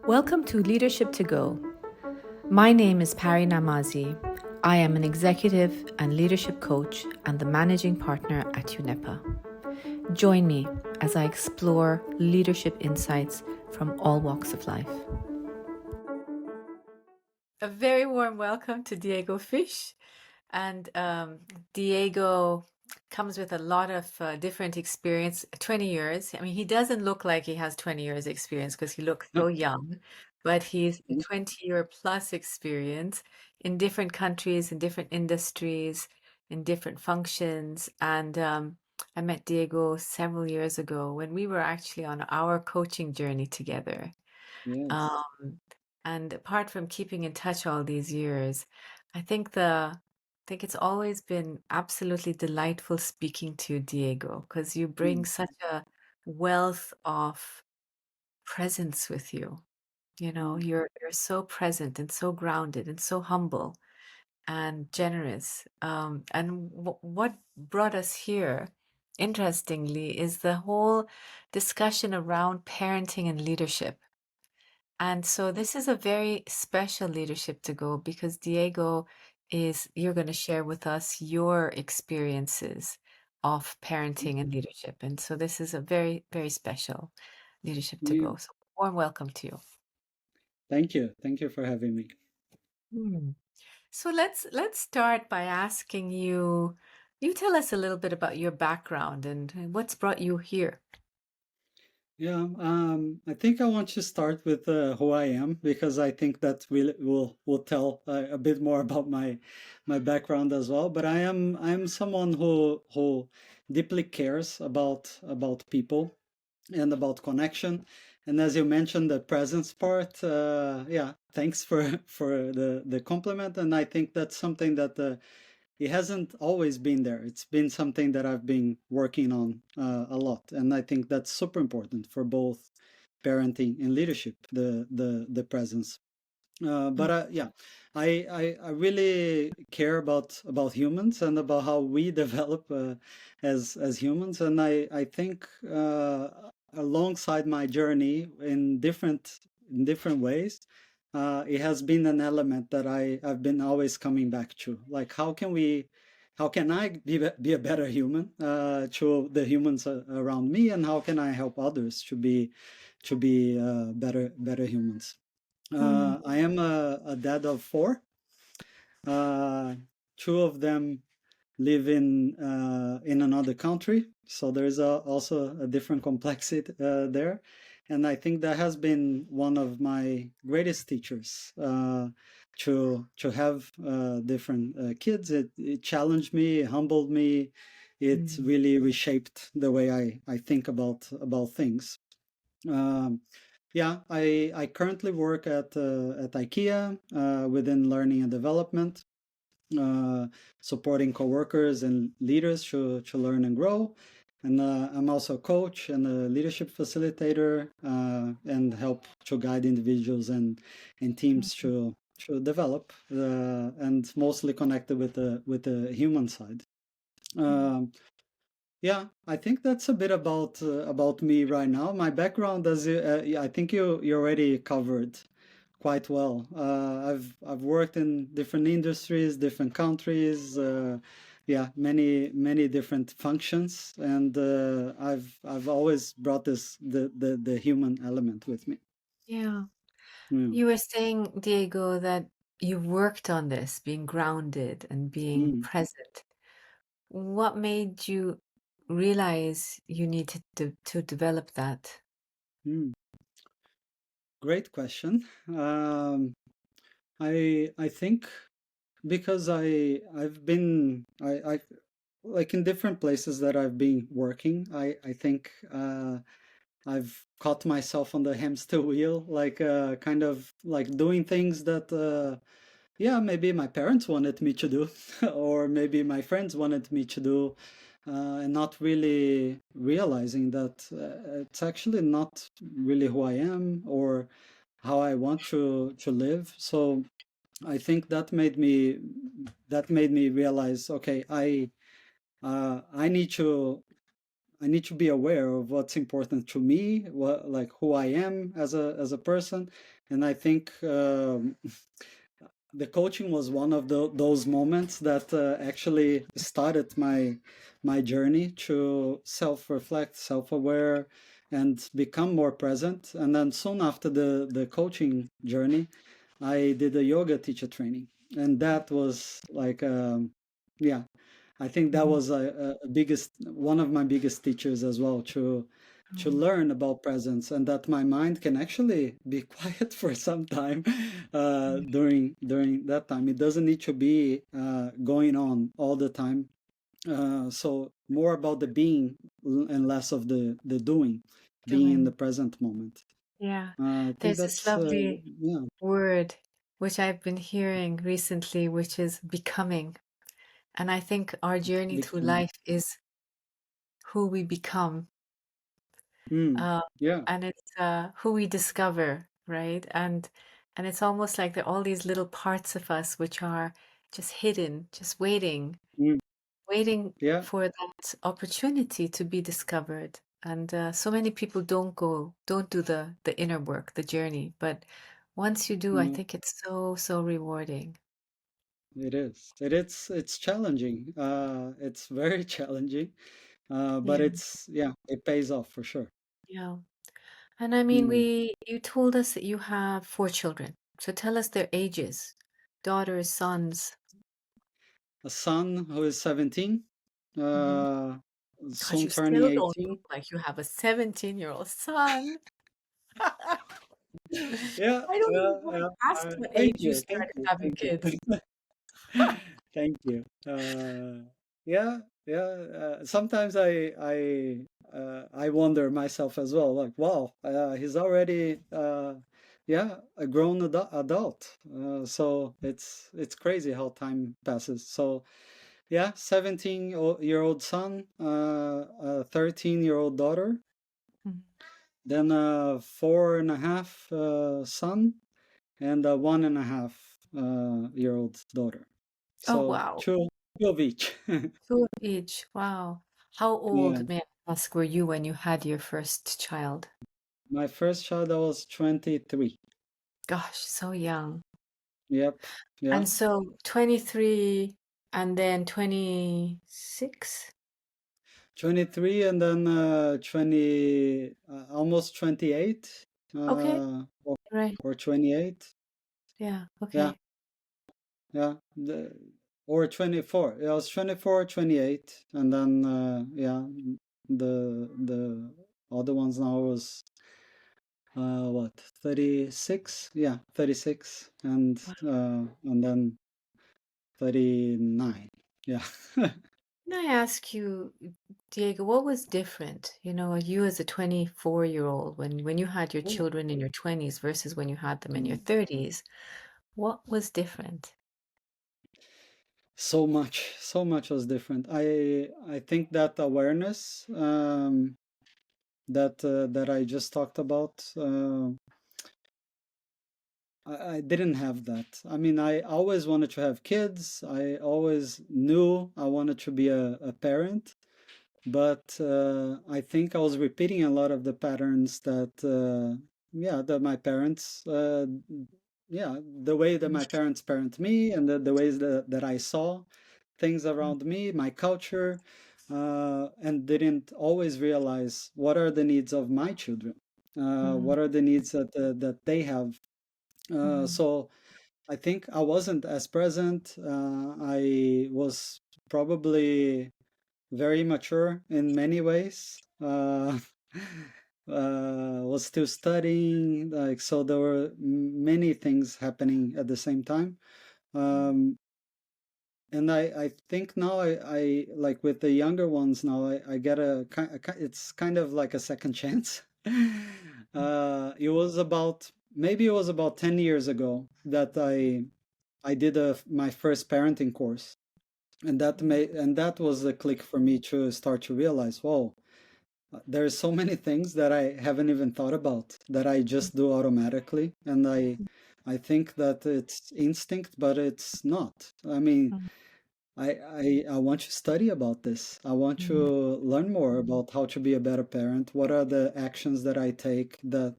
Welcome to Leadership to Go. My name is Pari Namazie. I am an executive and leadership coach and the managing partner at UNEPA. Join me as I explore leadership insights from all walks of life. A very warm welcome to Diego Fiche. And Diego comes with a lot of different experience, 20 years. I mean, he doesn't look like he has 20 years experience because he looks so young, but he's a 20-year plus experience in different countries, in different industries, in different functions. And I met Diego several years ago when we were actually on our coaching journey together. Yes. Um, and apart from keeping in touch all these years, I think it's always been absolutely delightful speaking to you, Diego, because you bring Mm, such a wealth of presence with you. You know, mm, you're so present and so grounded and so humble and generous. And what brought us here, interestingly, is the whole discussion around parenting and leadership. And so this is a very special leadership to go because Diego you're going to share with us your experiences of mm. parenting and leadership. And so this is a very, very special leadership to Yeah. go. So warm welcome to you. Thank you. Thank you for having me. Hmm. So let's start by asking you, you tell us a little bit about your background and what's brought you here. Yeah, I think I want to start with who I am because I think that will tell a bit more about my background as well. But I'm someone who deeply cares about people and about connection. And as you mentioned, the presence part, yeah, thanks for for the compliment. And I think that's something that it hasn't always been there. It's been something that I've been working on a lot, and I think that's super important for both parenting and leadership. The presence. But yeah, I really care about humans and about how we develop as humans, and I think alongside my journey in different ways, it has been an element that I've been always coming back to. Like, how can I be a better human to the humans around me, and how can I help others to be better humans? Mm, I am a dad of four. Uh, Two of them live in another country, so there's also a different complexity there. And I think that has been one of my greatest teachers to have different kids. It challenged me, it humbled me. It mm, really reshaped the way I think about things. Um, yeah, I currently work at IKEA within learning and development, uh, supporting coworkers and leaders to learn and grow. And I'm also a coach and a leadership facilitator and help to guide individuals and teams mm. to develop and mostly connected with the human side. Um, yeah, I think that's a bit about me right now. My background, I think you already covered quite well. I've worked in different industries, different countries, yeah, many different functions, and I've always brought the human element with me. Yeah. Yeah. You were saying, Diego, that you worked on this, being grounded and being Mm, present. What made you realize you needed to develop that? mm. Great question. I think because I've been I like in different places that I've been working, I think I've caught myself on the hamster wheel, like kind of like doing things that yeah, maybe my parents wanted me to do, or maybe my friends wanted me to do, and not really realizing that it's actually not really who I am or how I want to live. So I think that made me realize, okay, I need to. I need to be aware of what's important to me, what like who I am as a person, and I think the coaching was one of those moments that actually started my journey to self-reflect, self-aware, and become more present. And then soon after the coaching journey, I did a yoga teacher training, and that was like, yeah, I think that Mhm. was a biggest one of my biggest teachers as well to Mhm. learn about presence and that my mind can actually be quiet for some time during that time. It doesn't need to be going on all the time. So more about the being and less of the doing, being in the Doing. present moment. Yeah. I think There's this that's lovely yeah, word which I've been hearing recently, which is becoming. And I think our journey through become. life is who we become, Mm, uh, yeah. and it's who we discover, right? And it's almost like there are all these little parts of us which are just hidden, just waiting, Mm, waiting yeah. for that opportunity to be discovered. And so many people don't do the inner work, the journey. But once you do, I No, think it's so, so rewarding. it is. It's challenging. It's very challenging. But Yeah, it's yeah, it pays off for sure. yeah. And I mean, Mm. you told us that you have four children. So tell us their ages, daughters, sons. A son who is 17, Hmm. uh, Gosh, soon you turning still don't look 18. like you have a 17-year-old son. I Yeah, don't yeah, even want yeah. to ask what Thank age you you, thank started you, having thank you. kids. Thank you. Yeah, yeah. Sometimes I wonder myself as well. Like, wow, he's already yeah, a grown adult. So it's crazy how time passes. So yeah, 17-year-old son, a 13-year-old daughter, Mhm. then a 4.5 son, and a 1.5 year old daughter. Oh, So wow. two of each. Two of each. Wow. How Yeah. old, may I ask, were you when you had your first child? My first child, I was 23. Gosh, so young. Yep. Yeah. And so 23 and then 26? 23 and then 20, almost 28, Okay, right. or 28. Yeah, Yeah. okay. Yeah. Or 24. Yeah, I was 24, 28. And then, yeah, the other ones now was what, 36? Yeah, 36. And then 39. Yeah. Can I ask you, Diego, what was different? You know, you as a 24-year-old, when you had your children in your 20s versus when you had them in your Mm. 30s, what was different? So much was different. I think that awareness that I just talked about, I didn't have that. I mean, I always wanted to have kids. I always knew I wanted to be a parent. But I think I was repeating a lot of the patterns that, yeah, that my parents, yeah, the way that my parents parent me and the ways that I saw things around me, my culture, and didn't always realize what are the needs of my children, Mm-hmm. what are the needs that they have. Mm-hmm. So I think I wasn't as present. I was probably very mature in many ways. Was still studying, like so there were many things happening at the same time. Um, and I think now I like with the younger ones now I get it's kind of like a second chance. It was about maybe it was about 10 years ago that I did my first parenting course, and that was a click for me to start to realize, whoa, there's so many things that I haven't even thought about that I just do automatically, and I think that it's instinct, but it's not. I mean, I want to study about this. I want Mm, to learn more about how to be a better parent. What are the actions that I take that,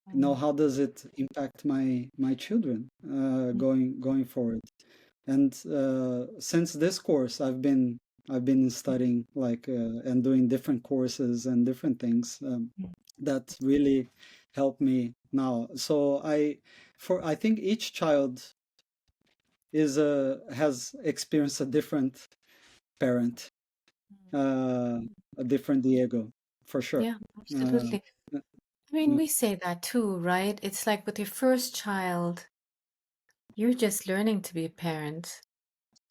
mm, how does it impact my children mm, going forward? And since this course, I've been studying like and doing different courses and different things mm, that really help me now. So I think each child is has experienced a different parent, mm. uh, a different Diego, for sure. Yeah, Uh, absolutely. I mean, we say that too, right? It's like with your first child, you're just learning to be a parent.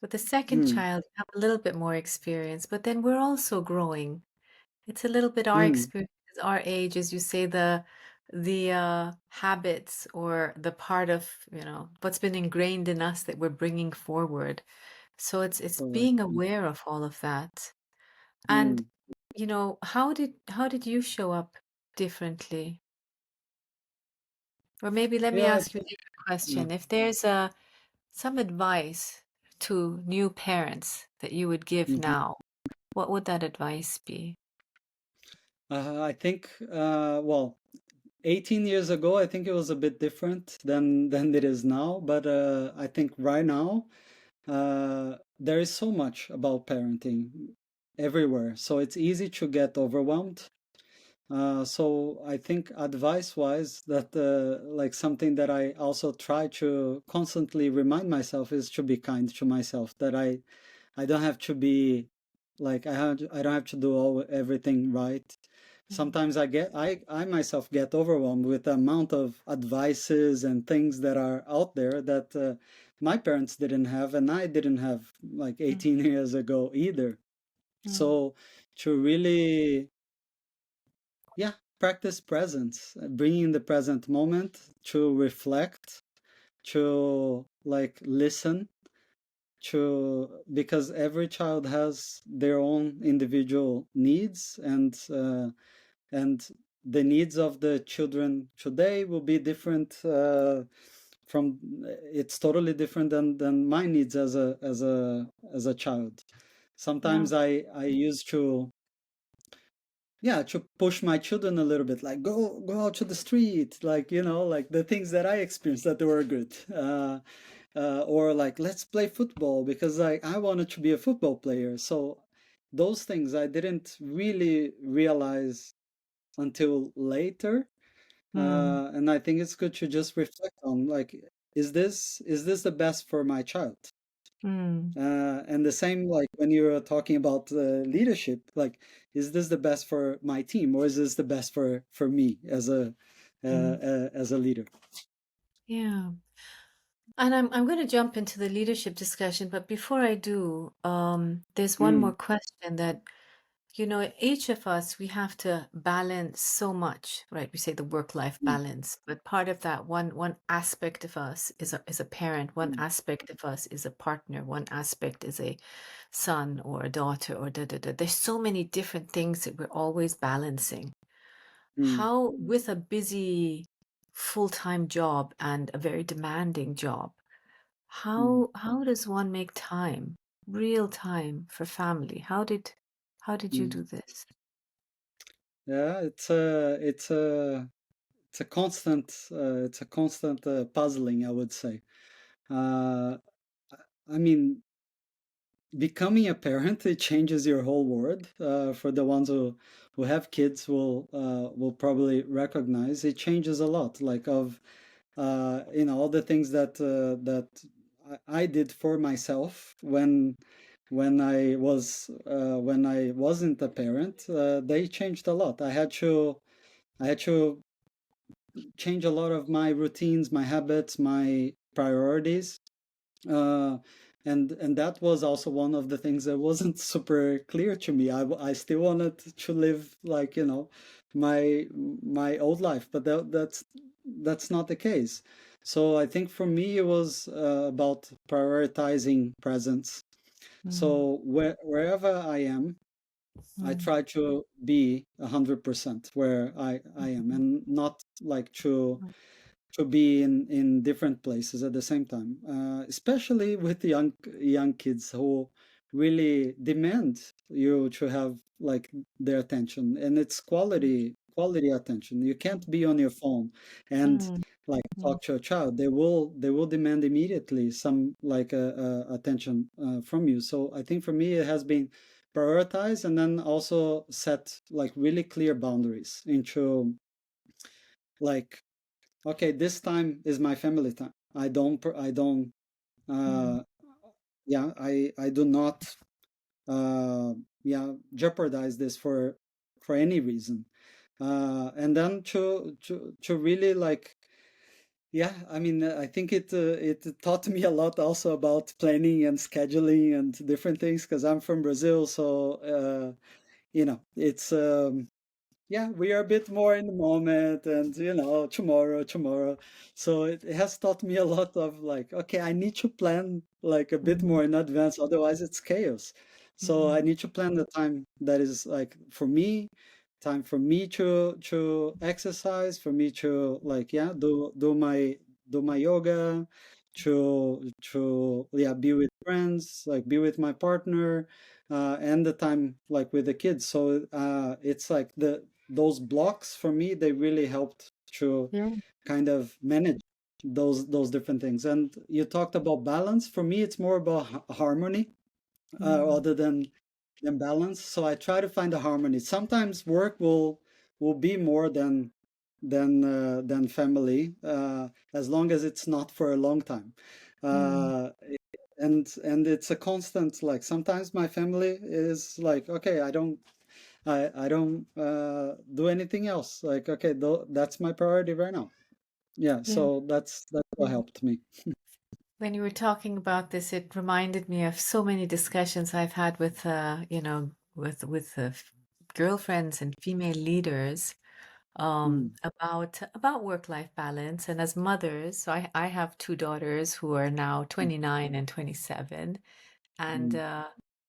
With the second mm, child, you have a little bit more experience, but then we're also growing. It's a little bit our mm, experience, our age, as you say, the habits or the part of, what's been ingrained in us that we're bringing forward. So it's correct. being aware of all of that. And, Mm. how did you show up differently? Or maybe let me Yeah. ask you a different Yeah. question. If there's some advice to new parents that you would give Mhm. now, what would that advice be? I think, well, 18 years ago, I think it was a bit different than it is now. But I think right now, there is so much about parenting everywhere, so it's easy to get overwhelmed. So I think advice-wise, that like something that I also try to constantly remind myself is to be kind to myself. That I don't have to be like I don't have to do everything right. Mm, Sometimes I myself get overwhelmed with the amount of advices and things that are out there that my parents didn't have and I didn't have like mm, 18 years ago either. mm, So to really, yeah, practice presence, bringing the present moment to reflect, to like listen, to because every child has their own individual needs, and the needs of the children today will be different from it's totally different than my needs as a child. yeah. Sometimes I used to, yeah, to push my children a little bit, like go out to the street, like like the things that I experienced that were good. Or like let's play football because I wanted to be a football player. So those things I didn't really realize until later. Mm, And I think it's good to just reflect on, like, is this the best for my child? mm, And the same, like when you're talking about leadership, like, is this the best for my team, or is this the best for me mm. as a leader? Yeah. And I'm going to jump into the leadership discussion, but before I do, there's one more Mm, question that, each of us, we have to balance so much, right? We say the work-life mm, balance, but part of that, one aspect of us is a parent, one mm, aspect of us is a partner, one aspect is a son or a daughter or da da da. There's so many different things that we're always balancing. mm, How, with a busy full-time job and a very demanding job, mm, how does one make time, real time for family? How did you mm. do this? Yeah, it's a constant puzzling, I would say. Uh, I mean, becoming a parent, it changes your whole world. For the ones who have kids will probably recognize it changes a lot. Like of all the things that I did for myself when I wasn't a parent, they changed a lot. I had to change a lot of my routines, my habits, my priorities, uh, and that was also one of the things that wasn't super clear to me. I still wanted to live like my old life, but that's not the case. So I think for me it was about prioritizing presence. Mm, So wherever I am, I mm, try to be 100% where I am, mhm, and not like to be in different places at the same time, especially with young kids really demand you to have like their attention, and it's quality attention. You can't be on your phone and Mm, like mm, talk to a child. They will demand immediately some like attention from you. So I think for me it has been prioritize and then also set like really clear boundaries into like, okay, this time is my family time. I don't mm, uh yeah, I do not yeah, jeopardize this for any reason. And then to really like, yeah, I mean, I think it taught me a lot also about planning and scheduling and different things because I'm from Brazil, so it's yeah, we are a bit more in the moment and, tomorrow. So it has taught me a lot of like, okay, I need to plan like a bit mm, more in advance, otherwise it's chaos. So I mm, need to plan the time that is like for me, time for me to exercise, for me to like, yeah, do my yoga, to yeah, be with friends, like be with my partner, and the time like with the kids. So it's like those blocks for me, they really helped to yeah. kind of manage those different things. And you talked about balance. For me, it's more about harmony Mm, other than balance. So I try to find a harmony. Sometimes work will be more than family, as long as it's not for a long time. mm, Uh, and it's a constant, like sometimes my family is like, okay, I don't do anything else. Like, okay, that's my priority right now. Yeah, yeah. so that's what Yeah. helped me. When you were talking about this, it reminded me of so many discussions I've had with, girlfriends and female leaders, Mm, about work-life balance. And as mothers, so I have two daughters who are now mm, 29 and 27, and mm,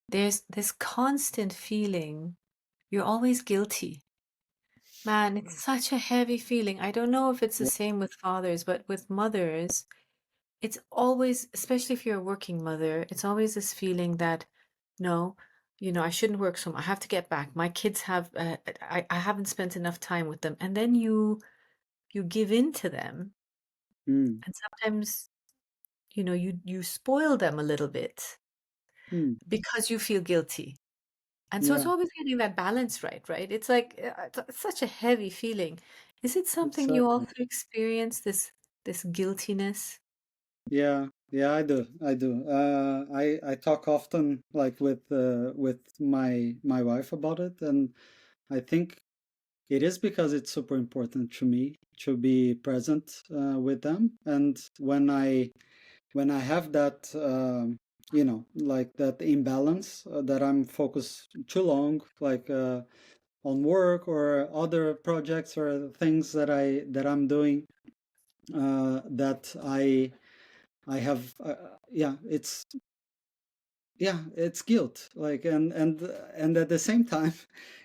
there's this constant feeling you're always guilty. Man, it's such a heavy feeling. I don't know if it's the yeah, same with fathers, but with mothers, it's always, especially if you're a working mother, it's always this feeling that, no, I shouldn't work so much. I have to get back. My kids have, I haven't spent enough time with them. And then you give in to them. mm, And sometimes, you spoil them a little bit mm, because you feel guilty. And so it's yeah, always getting that balance right, right? It's like it's such a heavy feeling. Is it something you exactly. also experience, this guiltiness? Yeah, yeah, I do. I talk often like with my wife about it, and I think it is because it's super important to me to be present with them. And when I have that, like that imbalance, that I'm focused too long, like on work or other projects or things that I'm doing, that I have, yeah, it's guilt, like, and at the same time,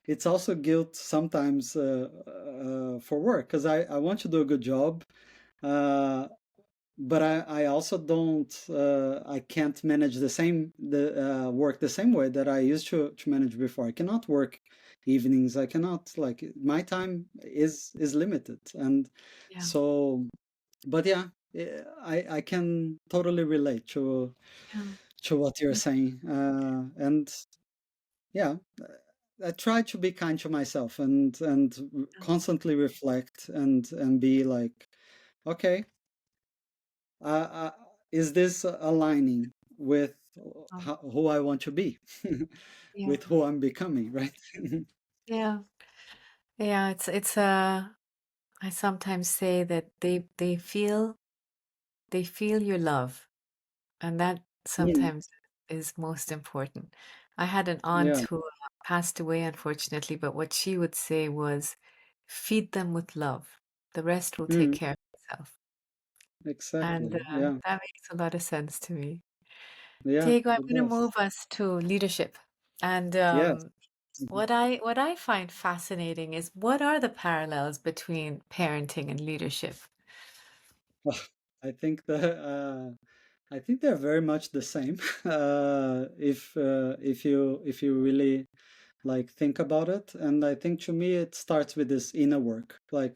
it's also guilt sometimes for work because I want to do a good job, uh, but I also don't, I can't manage the work the same way that I used to manage before. I cannot work evenings. I cannot, like, my time is limited, and Yeah. so, but yeah, I can totally relate Yeah. to what you're Yeah. saying, and yeah, I try to be kind to myself and constantly reflect and be like, okay, uh, uh, is this aligning with Oh, who I want to be, yeah. with who I'm becoming, right? Yeah. Yeah. I sometimes say that they feel your love, and that Mm, sometimes is most important. I had an aunt yeah. who passed away, unfortunately, but what she would say was, feed them with love. The rest will take Mm, care of itself. And exactly. Yeah. that makes a lot of sense to me. Yeah. Diego, I'm It going to does. move us to leadership. And Yes. what I find fascinating is, what are the parallels between parenting and leadership? Well, I think I think they're very much the same. If you really like think about it, and I think to me it starts with this inner work. Like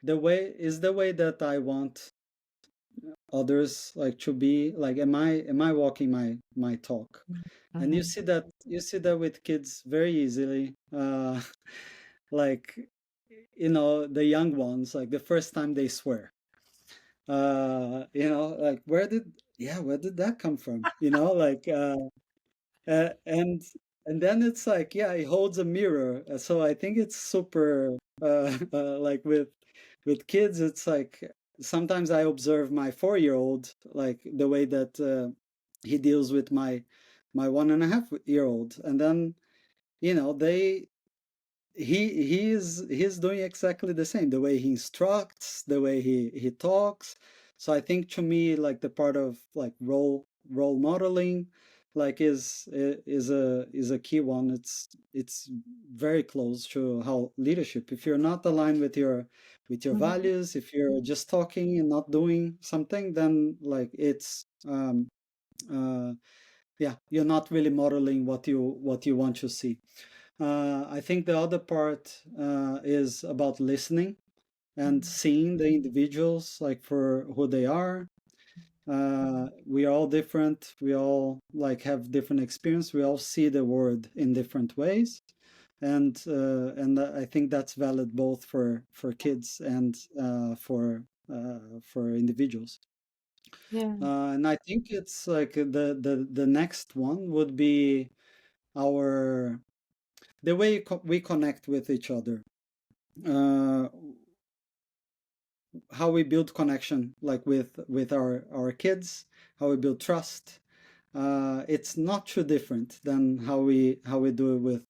the way that I want others like to be. Like, am I walking my talk? And Mm-hmm. you see that with kids very easily. Like, you know, the young ones, like the first time they swear, you know, like where did that come from? You know, like, uh, and and then it's like, yeah, he holds a mirror. So I think it's super, like with kids, it's like sometimes I observe my 4 year old, like the way that he deals with my 1.5 year old, and then you know he's doing exactly the same, the way he instructs, the way he talks. So I think to me, like the part of like role modeling, like is a key one. It's very close to how leadership, if you're not aligned with your Mm-hmm. values, if you're just talking and not doing something, then like it's uh yeah, you're not really modeling what you want to see. I think the other part is about listening and seeing the individuals like for who they are. We are all different. We all like have different experience. We all see the world in different ways, and I think that's valid both for kids and for individuals. Yeah. And I think it's like the next one would be our the way we connect with each other, uh, how we build connection, like with our kids, how we build trust. It's not too different than how we do it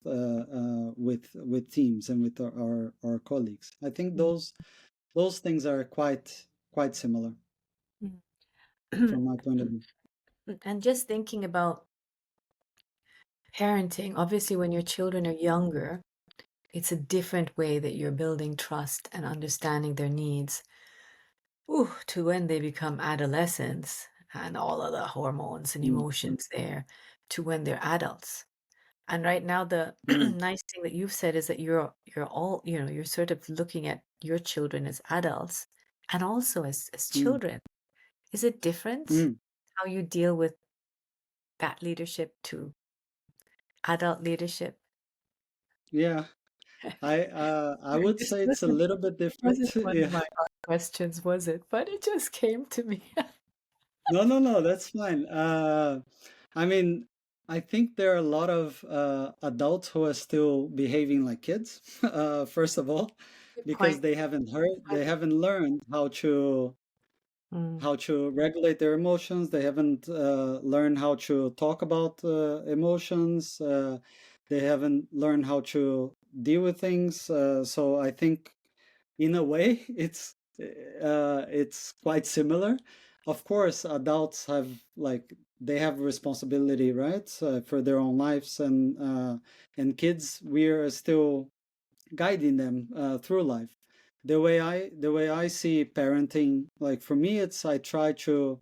with teams and with our colleagues. I think those things are quite similar Mm. from my point of view. And just thinking about parenting, obviously, when your children are younger, it's a different way that you're building trust and understanding their needs. Ooh, to when they become adolescents and all of the hormones and Mm, emotions there, to when they're adults. And right now, the mm, nice thing that you've said is that you're all, you're sort of looking at your children as adults and also as mm, children. Is it different mm. how you deal with that leadership to adult leadership? Yeah, I would This say it's a little bit wasn't different. one of Yeah. my questions, was it? But it just came to me. No, no, no, that's fine. I mean, I think there are a lot of adults who are still behaving like kids, first of all, Good because point. they haven't learned Mm, how to regulate their emotions. They haven't learned how to talk about emotions. They haven't learned how to deal with things. So I think in a way it's quite similar. Of course adults have like they have responsibility, right, for their own lives, and kids, we are still guiding them through life. The way I see parenting, like for me, it's I try to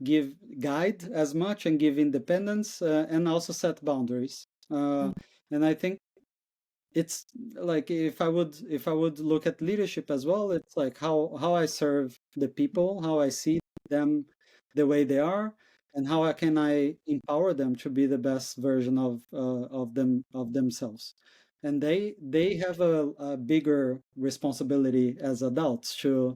give guide as much and give independence, and also set boundaries, mm, and I think it's like if I would look at leadership as well, it's like how I serve the people, how I see them the way they are, and how can I empower them to be the best version of themselves. And they have a bigger responsibility as adults to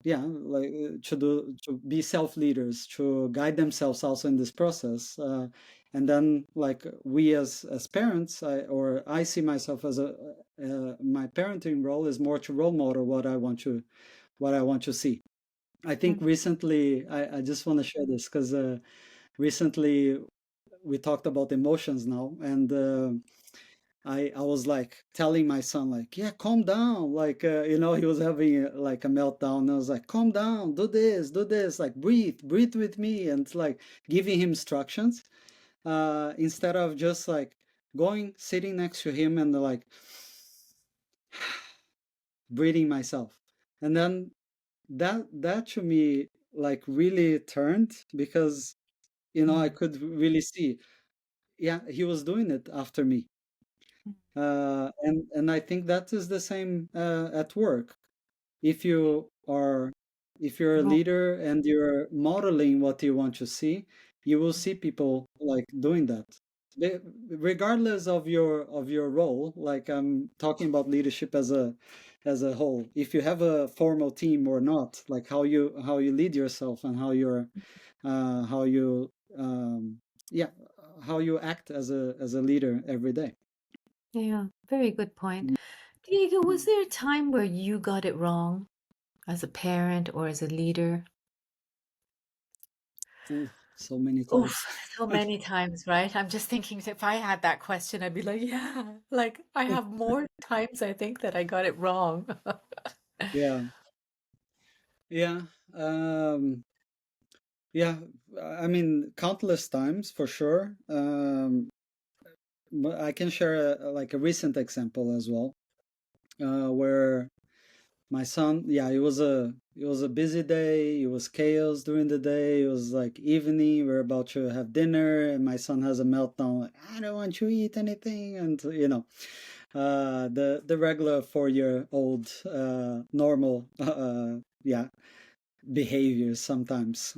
yeah, like to be self leaders, to guide themselves also in this process, and then like we as parents, I see myself as a my parenting role is more to role model what I want to see. I think mm, recently I just want to share this because recently we talked about emotions now, and I was like telling my son like, yeah, calm down, like you know, he was having like a meltdown, and I was like, calm down, do this, like breathe with me, and it's like giving him instructions, instead of just like going sitting next to him and like breathing myself. And then that to me, like really turned because I Mm. could really see, yeah, he was doing it after me. And I think that is the same at work. If you are if you're a Ro- leader and you're modeling what you want to see, you will see people like doing that. They- Regardless of your role, like I'm talking about leadership as a whole. If you have a formal team or not, like how you lead yourself and how you yeah how you act as a leader every day. Yeah, very good point. Diego, was there a time where you got it wrong as a parent or as a leader? Ooh, so many times. Oof, so many times, right? I'm just thinking if I had that question, I'd be like, yeah, like I have more times I think that I got it wrong. Yeah, yeah, um, yeah. I mean, countless times for sure. But I can share like a recent example as well, where my son, yeah, it was a busy day. It was chaos during the day. It was like evening. We're about to have dinner, and my son has a meltdown. Like, I don't want to eat anything, and the regular 4 year old normal yeah behaviors sometimes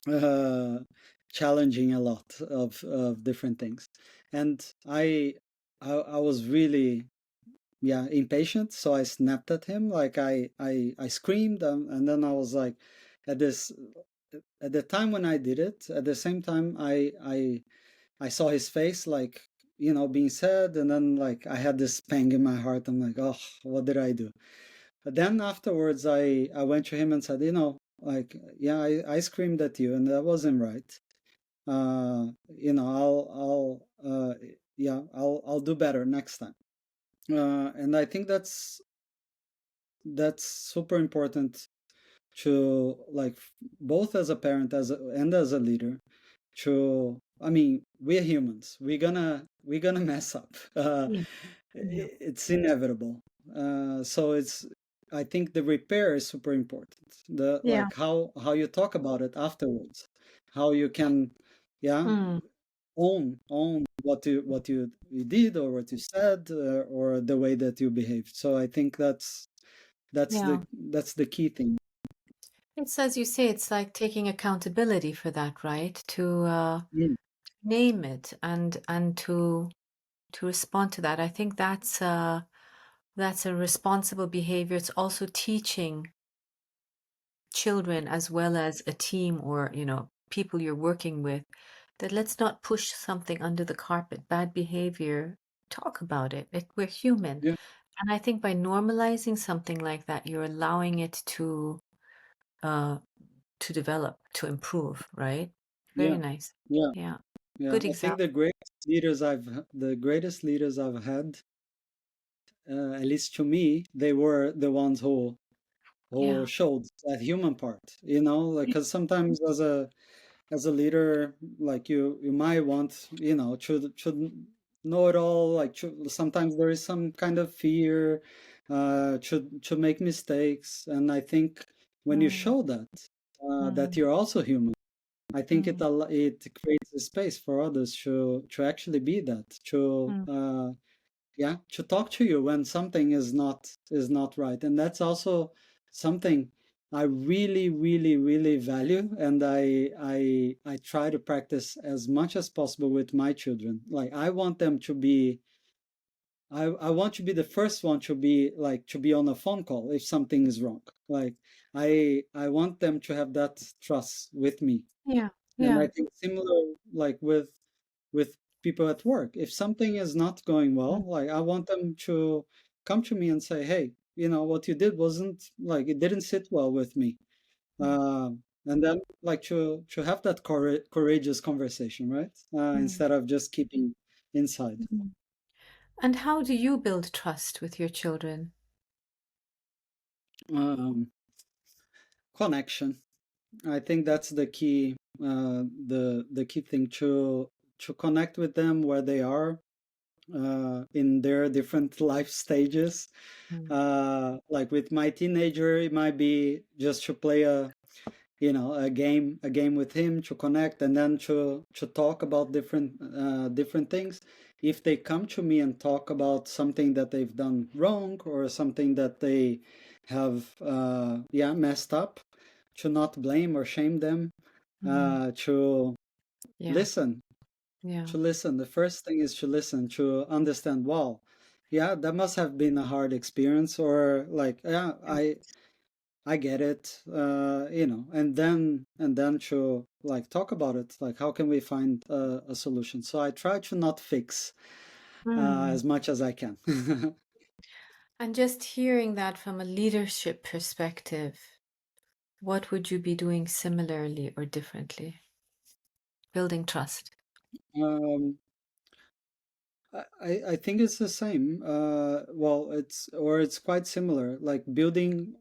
uh, challenging a lot of different things. And I was really, yeah, impatient. So I snapped at him. Like I screamed, and then I was like, at this, at the time when I did it, at the same time, I saw his face, like, being sad. And then like I had this pang in my heart. I'm like, oh, what did I do? But then afterwards, I went to him and said, like, yeah, I screamed at you, and that wasn't right. I'll do better next time. And I think that's super important to like both as a parent and as a leader. To I mean, we're humans. We're gonna mess up. Yeah, yeah, It's inevitable. So I think the repair is super important. The yeah. like how you talk about it afterwards, how you can, yeah, Mm, own what you did or what you said, or the way that you behaved. So I think that's yeah. the key thing. It's as you say, it's like taking accountability for that, right? To Mm, name it and to respond to that. I think that's a responsible behavior. It's also teaching children as well as a team or, people you're working with that let's not push something under the carpet, bad behavior, talk about it. We're human. yeah, And I think by normalizing something like that, you're allowing it uh to develop, to improve, right? Very yeah, nice. yeah, Yeah. yeah. Good I think example. the greatest leaders I've had, at least to me, they were the ones who Yeah. showed that human part. Because sometimes as a leader, like you might want, should know it all. Like sometimes there is some kind of fear, should make mistakes. And I think when you Mm, show that that mm, you're also human, I think mm, it creates a space for others to actually be that, mm, to talk to you when something is not right. And that's also something I really, really, really value, and I try to practice as much as possible with my children. Like I want them to be I want to be the first one to be on a phone call if something is wrong. Like I want them to have that trust with me. yeah. And I Yeah. think similar, like with people at work. If something is not going well, Mm, like I want them to come to me and say, "Hey, what you did wasn't like it didn't sit well with me." mm, Uh, and then like to have that courageous conversation, right? mm, Instead of just keeping inside. mm. And how do you build trust with your children? Um, Connection. I think that's the key. The key thing to connect with them where they are in their different life stages. Mm, Like with my teenager, it might be just to play a game with him to connect and then to talk about different things. If they come to me and talk about something that they've done wrong or something that they have messed up, to not blame or shame them, Mm. to Yeah. listen, Yeah. to listen. The first thing is to listen, to understand, wow, yeah, that must have been a hard experience, or like, yeah, Yeah. I get it, and then to like talk about it, like how can we find a solution? So I try to not fix Mm. as much as I can. And just hearing that from a leadership perspective, what would you be doing similarly or differently? Building trust. um, I think it's the same. Well, it's quite similar, like building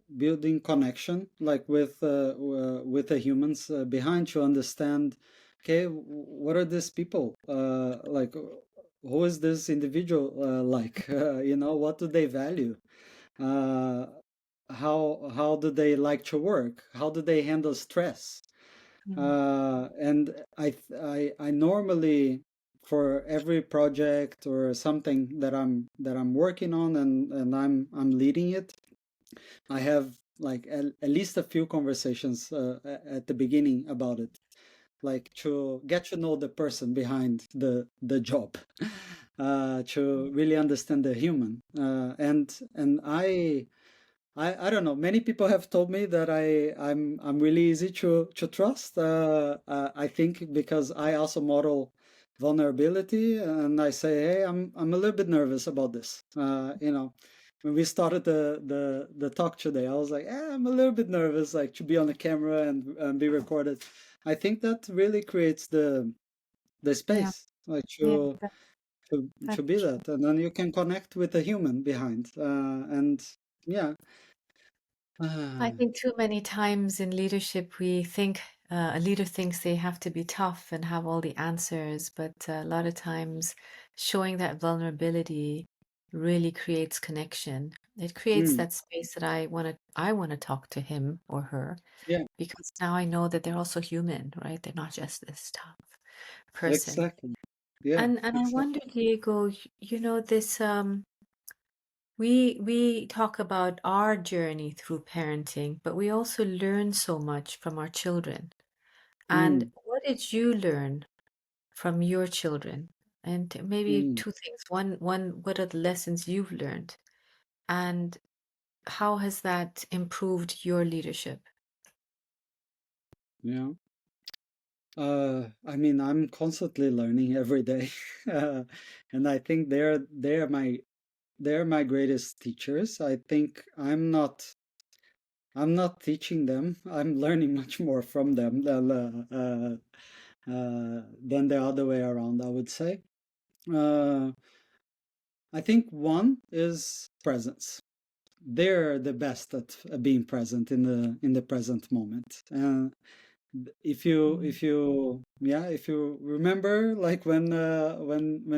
connection, like with the humans behind, to understand, okay, what are these people like? Who is this individual like? What do they value? Uh, how do they like to work? How do they handle stress? Mm. And I normally, for every project or something that I'm working on, and I'm leading it, I have like at least a few conversations at the beginning about it, like to get to know the person behind the job, to really understand the human, and I don't know. Many people have told me that I'm really easy to trust. I think because I also model vulnerability, and I say, hey, I'm a little bit nervous about this. When we started the talk today, I was like, I'm a little bit nervous, like to be on the camera and be recorded. I think that really creates the Yeah. space, like Yeah. to That's be true. that, and then you can connect with the human behind, and yeah. I Ah, think too many times in leadership, we think a leader thinks they have to be tough and have all the answers, but a lot of times showing that vulnerability really creates connection. It creates mm, that space that I want to talk to him or her yeah, because now I know that they're also human, right? They're not just this tough person. exactly. Yeah, And I exactly. wonder, Diego, this we talk about our journey through parenting, but we also learn so much from our children. And Mm, what did you learn from your children? And maybe mm, two things. One, what are the lessons you've learned? And how has that improved your leadership? yeah. I mean, I'm constantly learning every day, uh, and I think they're my greatest teachers. I think I'm not teaching them. I'm learning much more from them than the other way around, I would say. Uh, I think one is presence. They're the best at being present in the present moment. If you remember, like when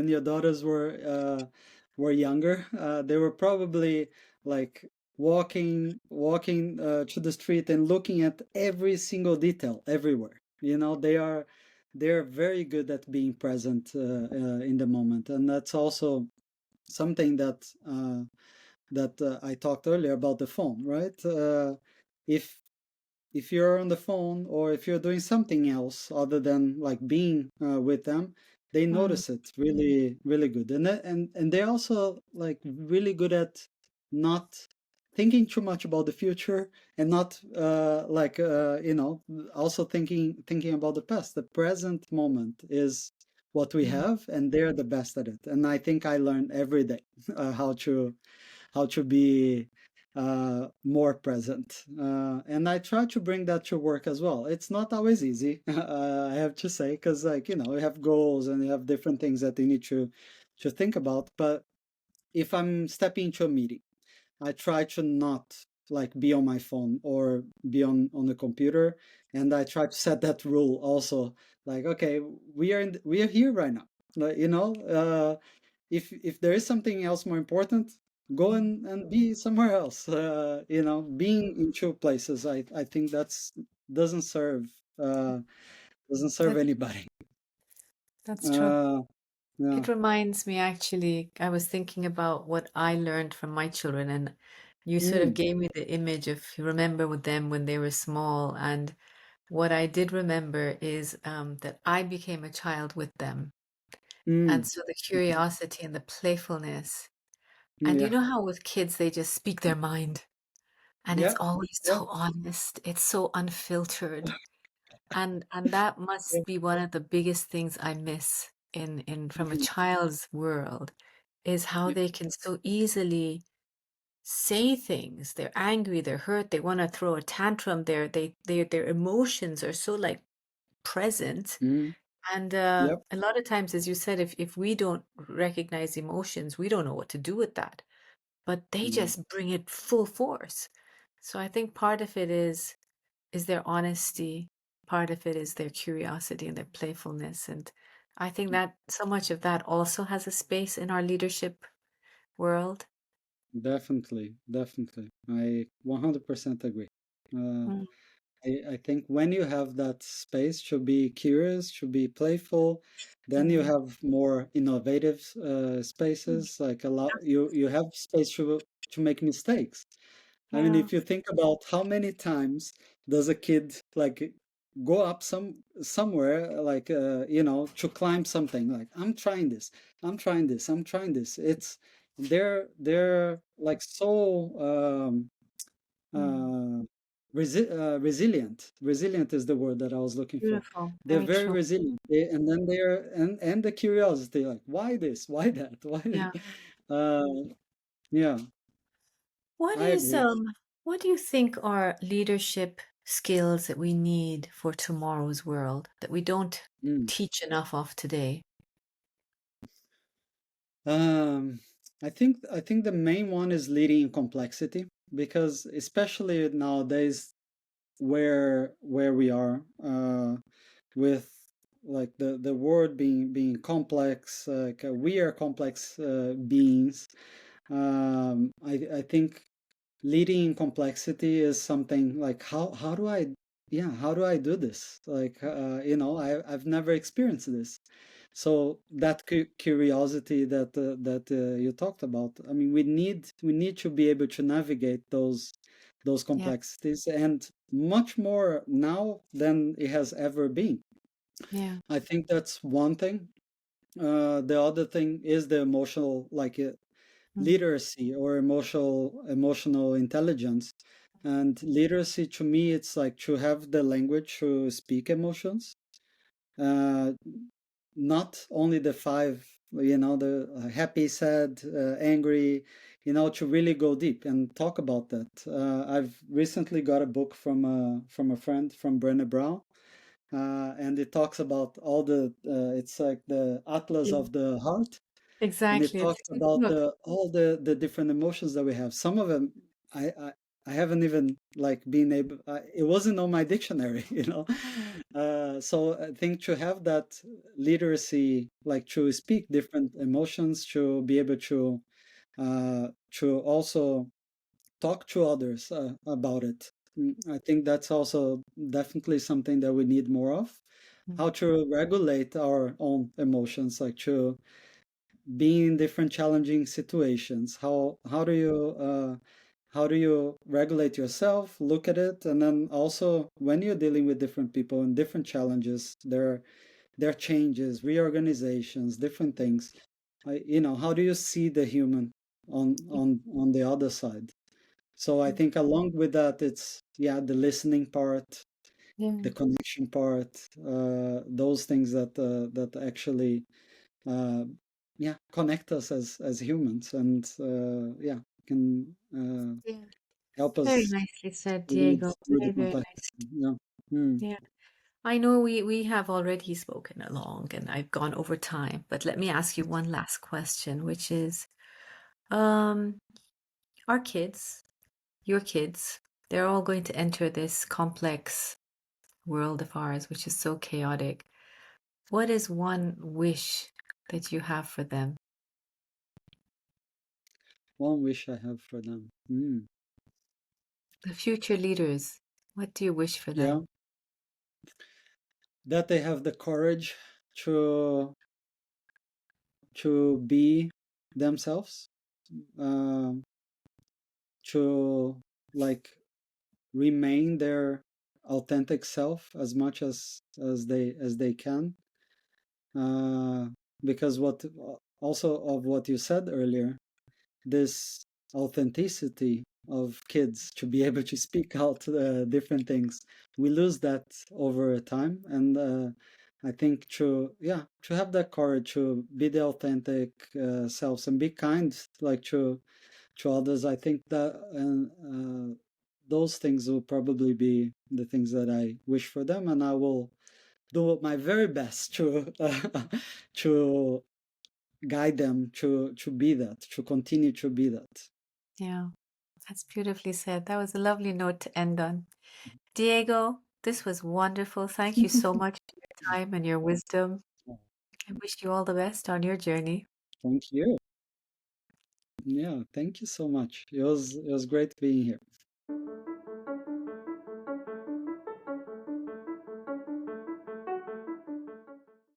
your daughters were younger, they were probably like walking to the street and looking at every single detail everywhere. They are very good at being present in the moment, and that's also something that I talked earlier about the phone, right? If if you're on the phone, or if you're doing something else other than like being with them, they Mm, notice it really, really good, and they're also like really good at not thinking too much about the future, and not also thinking about the past. The present moment is what we mm, have, and they're the best at it. And I think I learn every day how to be more present. And I try to bring that to work as well. It's not always easy, I have to say, because you have goals and you have different things that you need to think about. But if I'm stepping into a meeting, I try to not like be on my phone or be on the computer, and I try to set that rule also. Like, okay, we are here right now. Like, if there is something else more important, go mm. and be somewhere else. Being in two places, I think doesn't serve uh, doesn't serve That's anybody. that's true. Uh, yeah. It reminds me actually, I was thinking about what I learned from my children, and you sort of Mm, gave me the image of you remember with them when they were small. And what I did remember is that I became a child with them. And mm, so the curiosity and the playfulness. And you yeah. know how with kids they just speak their mind and it's Yeah. always Yeah. so honest, it's so unfiltered. And that Yeah. must be one of the biggest things I miss in from a Mm, child's world is how yeah. they can so easily say things. They're angry, they're hurt, they want to throw a tantrum. Their emotions are so like present. Mm, And yep. a lot of times, as you said, if we don't recognize emotions, we don't know what to do with that. But they Mm, just bring it full force. So I think part of it is their honesty, part of it is their curiosity and their playfulness. And I think that so much of that also has a space in our leadership world. definitely. Definitely. I 100% agree. Uh, Mm, I think when you have that space to be curious, to be playful, then you mm, have more innovative mm. spaces. Like a lot, you have space to make mistakes. I mean, Yeah, if you think about how many times does a kid like go up somewhere like to climb something, like I'm trying this, I'm trying this, I'm trying this. It's they're like so mm. resilient. Resilient is the word that I was looking for. Beautiful, They're very very true. resilient. And then and the curiosity, like why this, why that, why Yeah. yeah, What I is agree. what do you think are leadership skills that we need for tomorrow's world that we don't Mm. teach enough of today? Um, I think the main one is leading in complexity, because especially nowadays where we are with like the world being complex, like we are complex beings. I think leading in complexity is something like how do I, yeah, how do I do this? Like I've never experienced this. So that curiosity that you talked about, I mean, we need to be able to navigate those Yeah, complexities, and much more now than it has ever been. yeah. I think that's one thing. The other thing is the emotional, like Mm, literacy or emotional intelligence. And literacy to me, it's like to have the language to speak emotions, uh, not only the five, the happy, sad, angry, to really go deep and talk about that. I've recently got a book from a friend, from Brené Brown, and it talks about all it's like the Atlas yeah, of the Heart, and it exactly. It's talks a good about book. all the different emotions that we have. Some of them I I, I haven't even like been able. It wasn't on my dictionary, So I think to have that literacy, like to speak different emotions, to be able to also talk to others about it. I think that's also definitely something that we need more of. Mm, How to regulate our own emotions, like to being in different challenging situations. How do you regulate yourself, look at it, and then also when you're dealing with different people and different challenges, there are changes, reorganizations, different things. How do you see the human on the other side? So I mm, think along with that, it's, yeah, the listening part, yeah, the connection part, those things that actually uh, yeah, connect us as humans, and yeah, can yeah. help Very us nicely said, lead Diego. through the Very, very nice. complexity. Yeah. Hmm. Yeah. I know we have already spoken along and I've gone over time, but let me ask you one last question, which is, um, our kids, your kids, they're all going to enter this complex world of ours, which is so chaotic. What is one wish that you have for them? One wish I have for them. Hmm. The future leaders, what do you wish for Yeah. them? that they have the courage to be themselves, um, to like remain their authentic self as much as they can, uh, because what also of what you said earlier, this authenticity of kids to be able to speak out different things, we lose that over time. And I think to have that courage to be the authentic selves and be kind, like to others, I think that those things will probably be the things that I wish for them, and I will do my very best to to guide them to be that, to continue to be that. Yeah, that's beautifully said. That was a lovely note to end on. Diego, this was wonderful. Thank you so much for your time and your wisdom. I wish you all the best on your journey. Thank you. Yeah, thank you so much. It was great being here.